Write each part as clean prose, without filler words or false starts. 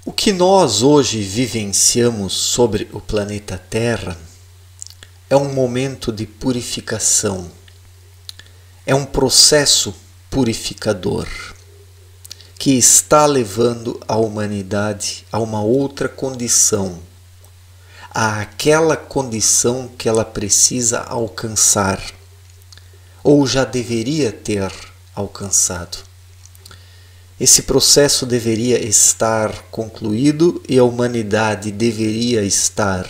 O que nós hoje vivenciamos sobre o planeta Terra é um momento de purificação, é um processo purificador que está levando a humanidade a uma outra condição, àquela condição que ela precisa alcançar, ou já deveria ter alcançado. Esse processo deveria estar concluído e a humanidade deveria estar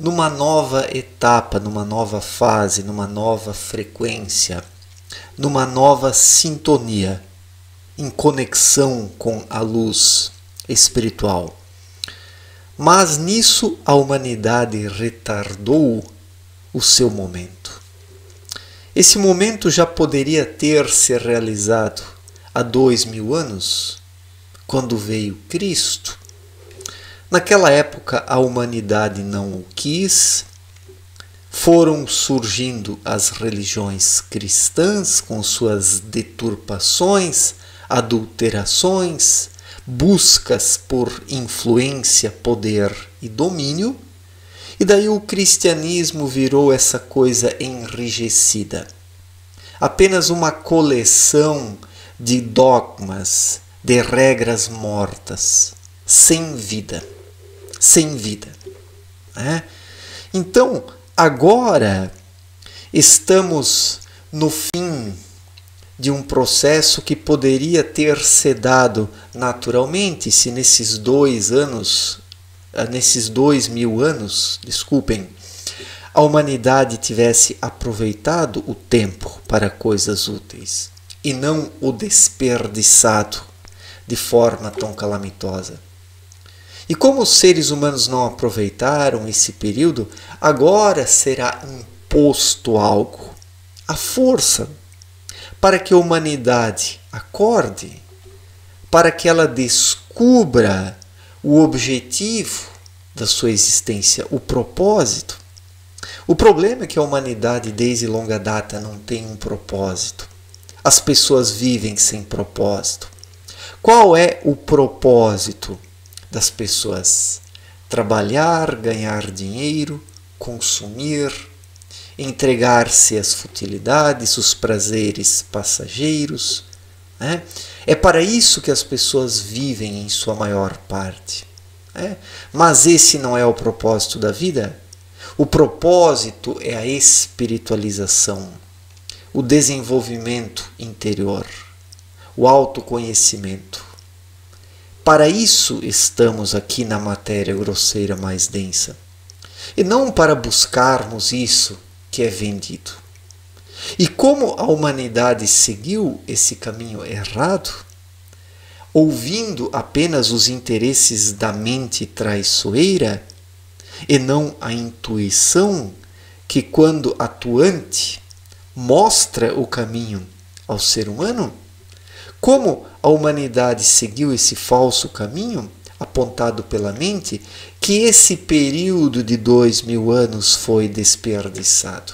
numa nova etapa, numa nova fase, numa nova frequência, numa nova sintonia, em conexão com a luz espiritual. Mas nisso a humanidade retardou o seu momento. Esse momento já poderia ter se realizado há 2000 anos, quando veio Cristo. Naquela época a humanidade não o quis, foram surgindo as religiões cristãs com suas deturpações, adulterações, buscas por influência, poder e domínio, e daí o cristianismo virou essa coisa enrijecida. Apenas uma coleção de dogmas, de regras mortas, sem vida. Então, agora estamos no fim de um processo que poderia ter se dado naturalmente se nesses 2000 anos, a humanidade tivesse aproveitado o tempo para coisas úteis e não o desperdiçado de forma tão calamitosa. E como os seres humanos não aproveitaram esse período, agora será imposto algo, a força, para que a humanidade acorde, para que ela descubra o objetivo da sua existência, o propósito. O problema é que a humanidade desde longa data não tem um propósito. As pessoas vivem sem propósito. Qual é o propósito das pessoas? Trabalhar, ganhar dinheiro, consumir, entregar-se às futilidades, os prazeres passageiros. É para isso que as pessoas vivem em sua maior parte. Mas esse não é o propósito da vida. O propósito é a espiritualização, o desenvolvimento interior, o autoconhecimento. Para isso estamos aqui na matéria grosseira mais densa, e não para buscarmos isso que é vendido. E como a humanidade seguiu esse caminho errado, ouvindo apenas os interesses da mente traiçoeira, e não a intuição que, quando atuante, mostra o caminho ao ser humano? Como a humanidade seguiu esse falso caminho apontado pela mente, que esse período de 2000 anos foi desperdiçado.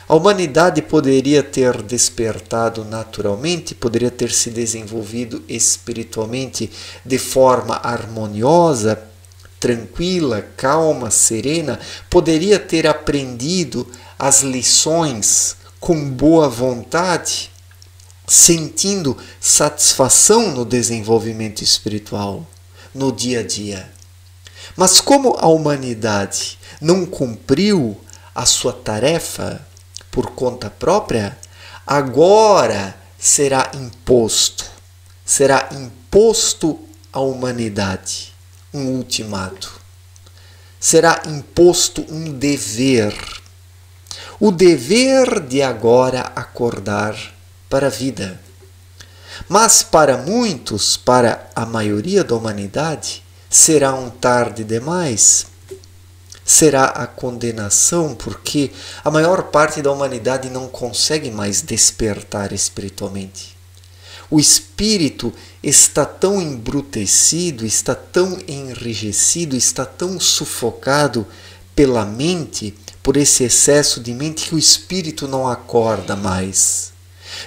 A humanidade poderia ter despertado naturalmente, poderia ter se desenvolvido espiritualmente de forma harmoniosa, tranquila, calma, serena, poderia ter aprendido as lições com boa vontade, sentindo satisfação no desenvolvimento espiritual, no dia a dia. Mas como a humanidade não cumpriu a sua tarefa por conta própria, agora será imposto à humanidade um ultimato. Será imposto um dever. O dever de agora acordar para a vida. Mas para muitos, para a maioria da humanidade, será um tarde demais. Será a condenação, porque a maior parte da humanidade não consegue mais despertar espiritualmente. O espírito está tão embrutecido, está tão enrijecido, está tão sufocado pela mente, por esse excesso de mente, que o espírito não acorda mais.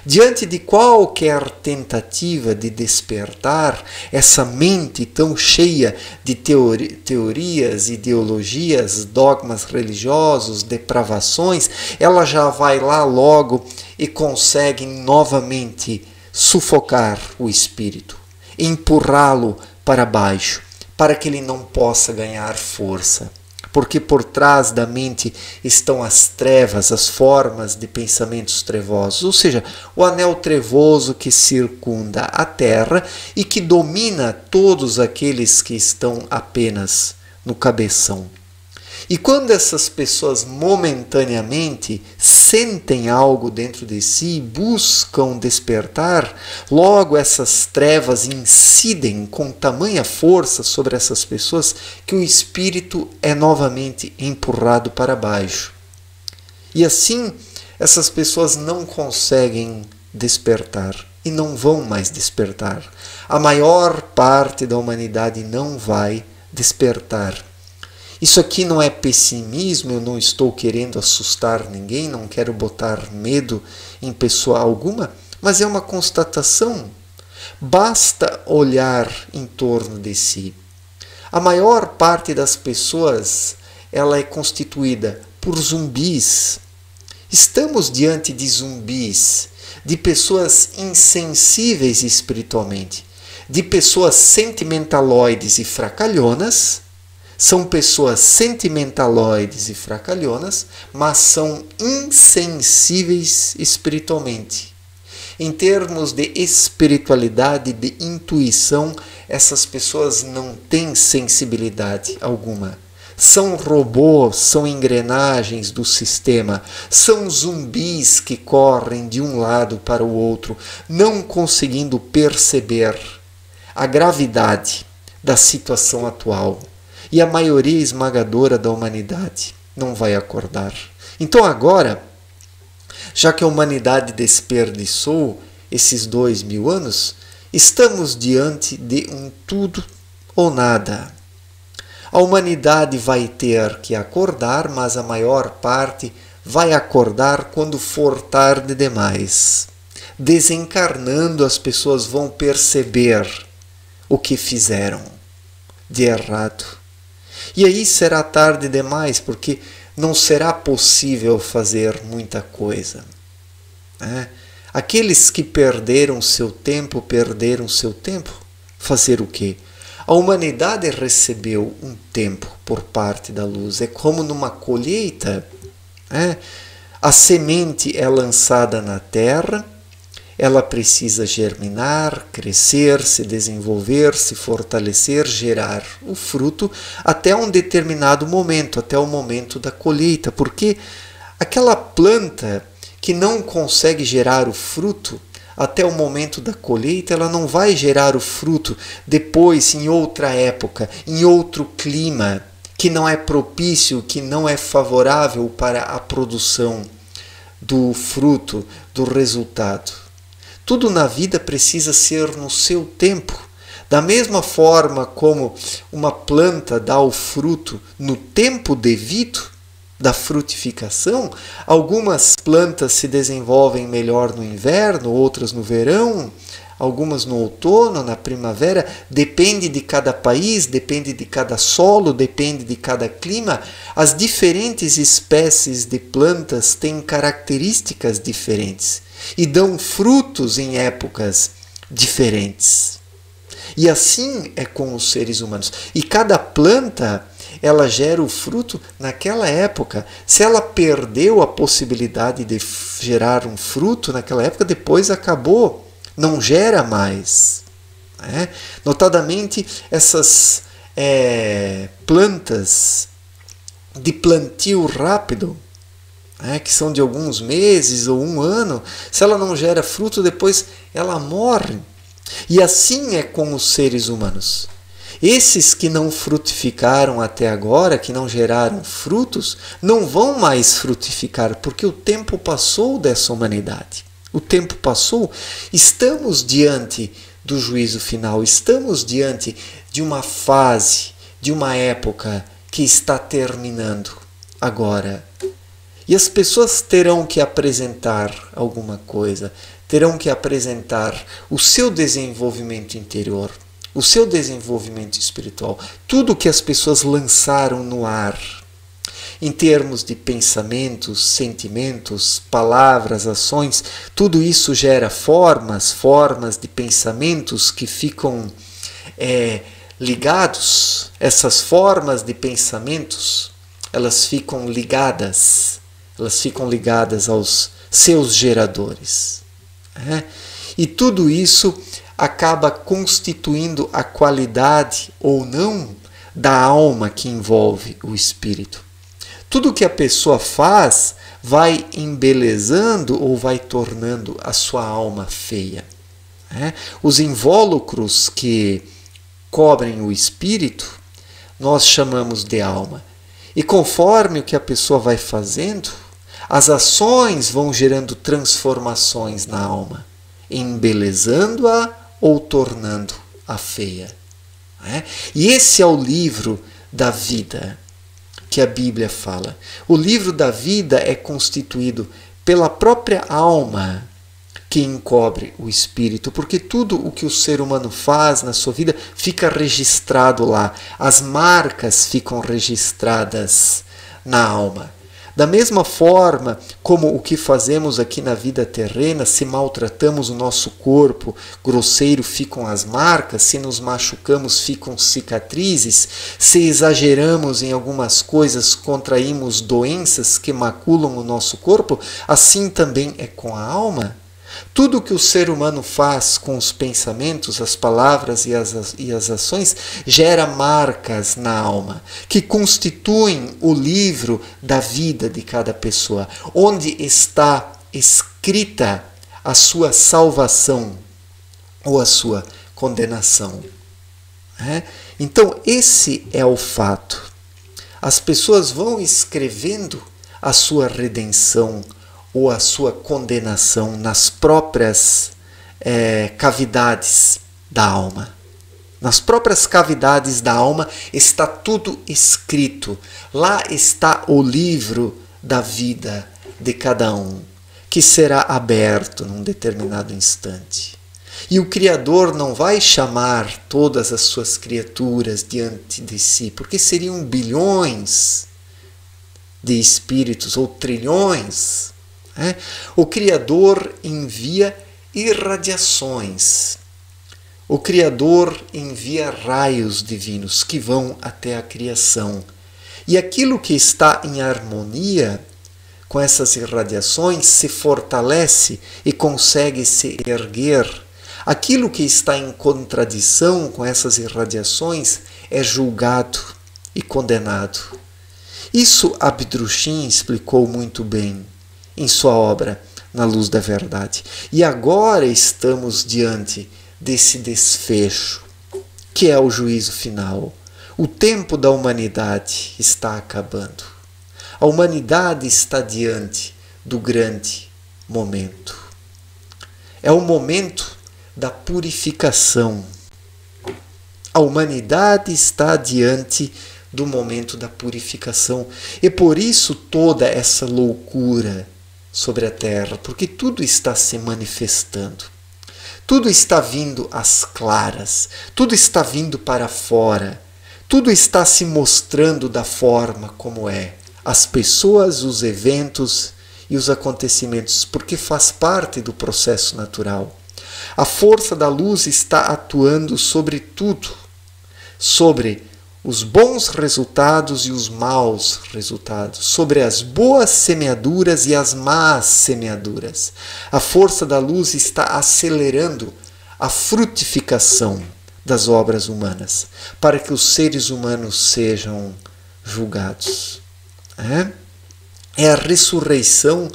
Diante de qualquer tentativa de despertar essa mente tão cheia de teorias, ideologias, dogmas religiosos, depravações, ela já vai lá logo e consegue novamente sufocar o espírito, empurrá-lo para baixo, para que ele não possa ganhar força. Porque por trás da mente estão as trevas, as formas de pensamentos trevosos, ou seja, o anel trevoso que circunda a Terra e que domina todos aqueles que estão apenas no cabeção. E quando essas pessoas momentaneamente sentem algo dentro de si, buscam despertar, logo essas trevas incidem com tamanha força sobre essas pessoas que o espírito é novamente empurrado para baixo. E assim, essas pessoas não conseguem despertar e não vão mais despertar. A maior parte da humanidade não vai despertar. Isso aqui não é pessimismo, eu não estou querendo assustar ninguém, não quero botar medo em pessoa alguma, mas é uma constatação. Basta olhar em torno de si. A maior parte das pessoas, ela é constituída por zumbis. Estamos diante de zumbis, de pessoas insensíveis espiritualmente, de pessoas sentimentaloides e fracalhonas. São pessoas sentimentaloides e fracalhonas, mas são insensíveis espiritualmente. Em termos de espiritualidade, de intuição, essas pessoas não têm sensibilidade alguma. São robôs, são engrenagens do sistema, são zumbis que correm de um lado para o outro, não conseguindo perceber a gravidade da situação atual. E a maioria esmagadora da humanidade não vai acordar. Então agora, já que a humanidade desperdiçou esses 2000 anos, estamos diante de um tudo ou nada. A humanidade vai ter que acordar, mas a maior parte vai acordar quando for tarde demais. Desencarnando, as pessoas vão perceber o que fizeram de errado. E aí será tarde demais, porque não será possível fazer muita coisa. Aqueles que perderam seu tempo. Fazer o quê? A humanidade recebeu um tempo por parte da luz. É como numa colheita. A semente é lançada na terra, ela precisa germinar, crescer, se desenvolver, se fortalecer, gerar o fruto até um determinado momento, até o momento da colheita. Porque aquela planta que não consegue gerar o fruto até o momento da colheita, ela não vai gerar o fruto depois, em outra época, em outro clima, que não é propício, que não é favorável para a produção do fruto, do resultado. Tudo na vida precisa ser no seu tempo. Da mesma forma como uma planta dá o fruto no tempo devido da frutificação, algumas plantas se desenvolvem melhor no inverno, outras no verão, algumas no outono, na primavera. Depende de cada país, depende de cada solo, depende de cada clima. As diferentes espécies de plantas têm características diferentes e dão frutos em épocas diferentes. E assim é com os seres humanos. E cada planta, ela gera o fruto naquela época. Se ela perdeu a possibilidade de gerar um fruto naquela época, depois acabou, não gera mais. Notadamente, essas plantas de plantio rápido, que são de alguns meses ou um ano, se ela não gera fruto, depois ela morre. E assim é com os seres humanos. Esses que não frutificaram até agora, que não geraram frutos, não vão mais frutificar, porque o tempo passou dessa humanidade. O tempo passou, estamos diante do juízo final, estamos diante de uma fase, de uma época que está terminando agora. E as pessoas terão que apresentar alguma coisa, terão que apresentar o seu desenvolvimento interior, o seu desenvolvimento espiritual, tudo que as pessoas lançaram no ar, em termos de pensamentos, sentimentos, palavras, ações, tudo isso gera formas de pensamentos que ficam ligados. Essas formas de pensamentos, elas ficam ligadas aos seus geradores. E tudo isso acaba constituindo a qualidade ou não da alma que envolve o espírito. Tudo que a pessoa faz vai embelezando ou vai tornando a sua alma feia. Os invólucros que cobrem o espírito, nós chamamos de alma. E conforme o que a pessoa vai fazendo, as ações vão gerando transformações na alma, embelezando-a ou tornando-a feia. E esse é o livro da vida que a Bíblia fala. O livro da vida é constituído pela própria alma que encobre o espírito, porque tudo o que o ser humano faz na sua vida fica registrado lá. As marcas ficam registradas na alma. Da mesma forma como o que fazemos aqui na vida terrena, se maltratamos o nosso corpo, grosseiro ficam as marcas, se nos machucamos ficam cicatrizes, se exageramos em algumas coisas, contraímos doenças que maculam o nosso corpo, assim também é com a alma. Tudo que o ser humano faz com os pensamentos, as palavras e as ações gera marcas na alma, que constituem o livro da vida de cada pessoa, onde está escrita a sua salvação ou a sua condenação. Então, esse é o fato. As pessoas vão escrevendo a sua redenção ou a sua condenação nas próprias cavidades da alma. Nas próprias cavidades da alma está tudo escrito. Lá está o livro da vida de cada um, que será aberto num determinado instante. E o Criador não vai chamar todas as suas criaturas diante de si, porque seriam bilhões de espíritos ou trilhões. O Criador envia irradiações. O Criador envia raios divinos que vão até a criação. E aquilo que está em harmonia com essas irradiações se fortalece e consegue se erguer. Aquilo que está em contradição com essas irradiações é julgado e condenado. Isso Abdrushim explicou muito bem em sua obra Na Luz da Verdade. E agora estamos diante desse desfecho, que é o juízo final. O tempo da humanidade está acabando. A humanidade está diante do grande momento. É o momento da purificação. A humanidade está diante do momento da purificação. E por isso toda essa loucura sobre a terra, porque tudo está se manifestando. Tudo está vindo às claras, tudo está vindo para fora, tudo está se mostrando da forma como é. As pessoas, os eventos e os acontecimentos, porque faz parte do processo natural. A força da luz está atuando sobre tudo, sobre os bons resultados e os maus resultados, sobre as boas semeaduras e as más semeaduras. A força da luz está acelerando a frutificação das obras humanas, para que os seres humanos sejam julgados. É a ressurreição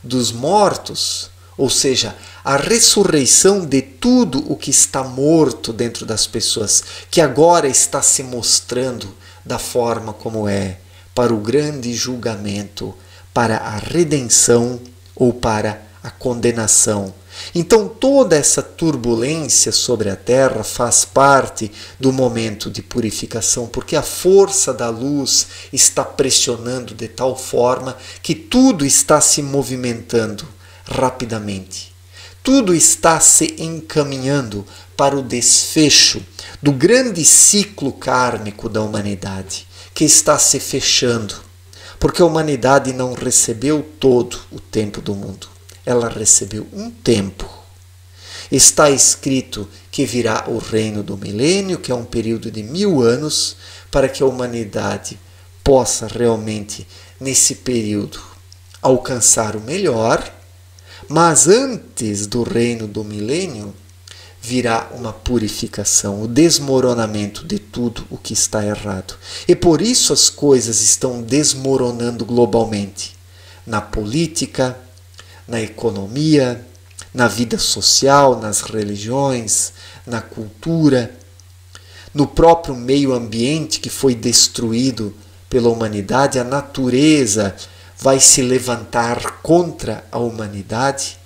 dos mortos, ou seja, a ressurreição de tudo o que está morto dentro das pessoas, que agora está se mostrando da forma como é, para o grande julgamento, para a redenção ou para a condenação. Então toda essa turbulência sobre a Terra faz parte do momento de purificação, porque a força da luz está pressionando de tal forma que tudo está se movimentando rapidamente. Tudo está se encaminhando para o desfecho do grande ciclo kármico da humanidade, que está se fechando, porque a humanidade não recebeu todo o tempo do mundo. Ela recebeu um tempo. Está escrito que virá o reino do milênio, que é um período de 1000 anos, para que a humanidade possa realmente, nesse período, alcançar o melhor. Mas antes do reino do milênio, virá uma purificação, o desmoronamento de tudo o que está errado. E por isso as coisas estão desmoronando globalmente, na política, na economia, na vida social, nas religiões, na cultura, no próprio meio ambiente que foi destruído pela humanidade. A natureza vai se levantar contra a humanidade,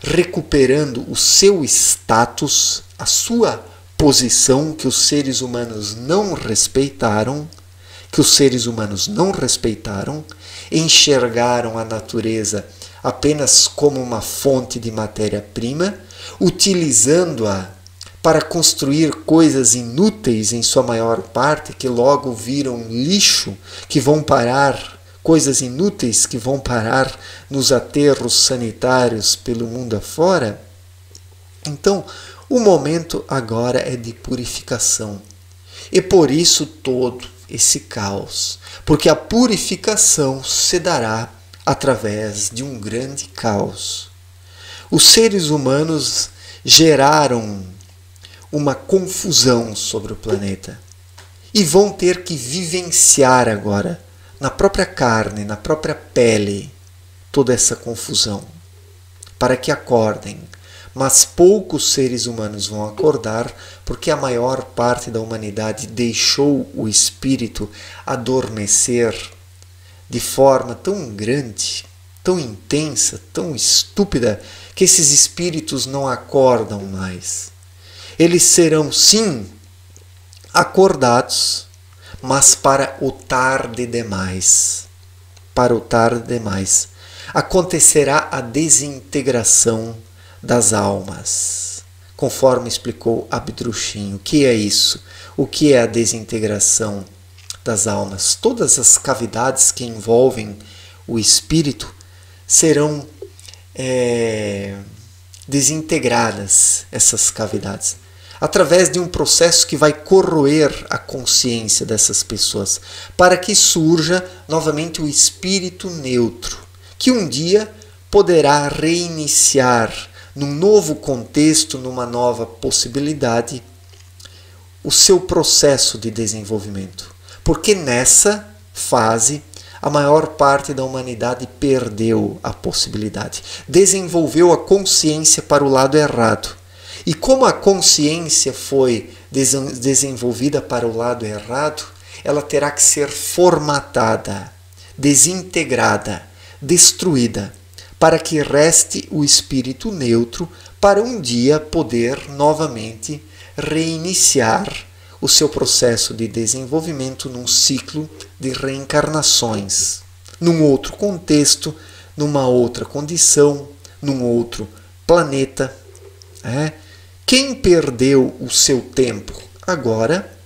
recuperando o seu status, a sua posição que os seres humanos não respeitaram, enxergaram a natureza apenas como uma fonte de matéria-prima, utilizando-a para construir coisas inúteis em sua maior parte, que logo viram lixo, que vão parar, coisas inúteis que vão parar nos aterros sanitários pelo mundo afora. Então, o momento agora é de purificação. E por isso todo esse caos, porque a purificação se dará através de um grande caos. Os seres humanos geraram uma confusão sobre o planeta e vão ter que vivenciar agora, na própria carne, na própria pele, toda essa confusão, para que acordem. Mas poucos seres humanos vão acordar, porque a maior parte da humanidade deixou o espírito adormecer de forma tão grande, tão intensa, tão estúpida, que esses espíritos não acordam mais. Eles serão, sim, acordados, mas para o tarde demais. Para o tarde demais. Acontecerá a desintegração das almas, conforme explicou Abdruchin. O que é isso? O que é a desintegração das almas? Todas as cavidades que envolvem o espírito serão desintegradas, essas cavidades, através de um processo que vai corroer a consciência dessas pessoas, para que surja novamente o espírito neutro, que um dia poderá reiniciar num novo contexto, numa nova possibilidade, o seu processo de desenvolvimento. Porque nessa fase, a maior parte da humanidade perdeu a possibilidade, desenvolveu a consciência para o lado errado. E como a consciência foi desenvolvida para o lado errado, ela terá que ser formatada, desintegrada, destruída, para que reste o espírito neutro, para um dia poder novamente reiniciar o seu processo de desenvolvimento num ciclo de reencarnações, num outro contexto, numa outra condição, num outro planeta. Quem perdeu o seu tempo agora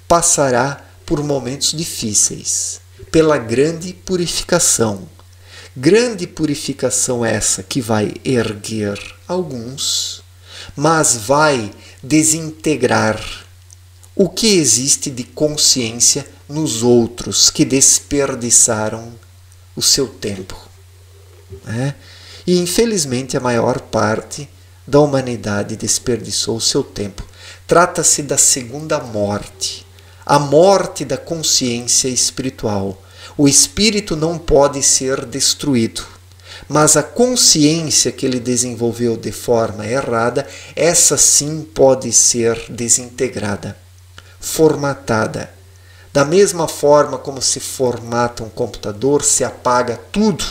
passará por momentos difíceis, pela grande purificação. Grande purificação essa que vai erguer alguns, mas vai desintegrar o que existe de consciência nos outros que desperdiçaram o seu tempo. E infelizmente a maior parte da humanidade desperdiçou o seu tempo. Trata-se da segunda morte, a morte da consciência espiritual. O espírito não pode ser destruído, mas a consciência que ele desenvolveu de forma errada, essa sim pode ser desintegrada, formatada. Da mesma forma como se formata um computador, se apaga tudo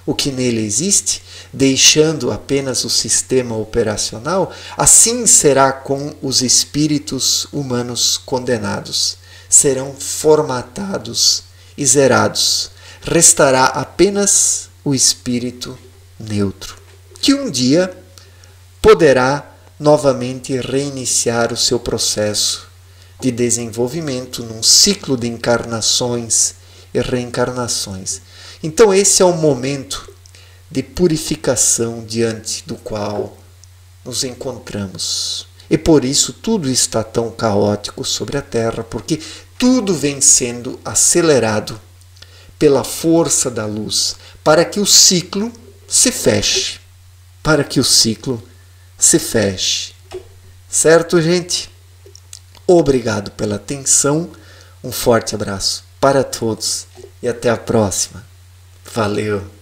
o que nele existe, deixando apenas o sistema operacional, assim será com os espíritos humanos condenados. Serão formatados e zerados. Restará apenas o espírito neutro, que um dia poderá novamente reiniciar o seu processo de desenvolvimento num ciclo de encarnações e reencarnações. Então esse é o momento de purificação diante do qual nos encontramos. E por isso tudo está tão caótico sobre a Terra, porque tudo vem sendo acelerado pela força da luz, para que o ciclo se feche. Para que o ciclo se feche. Certo, gente? Obrigado pela atenção. Um forte abraço para todos e até a próxima. Valeu!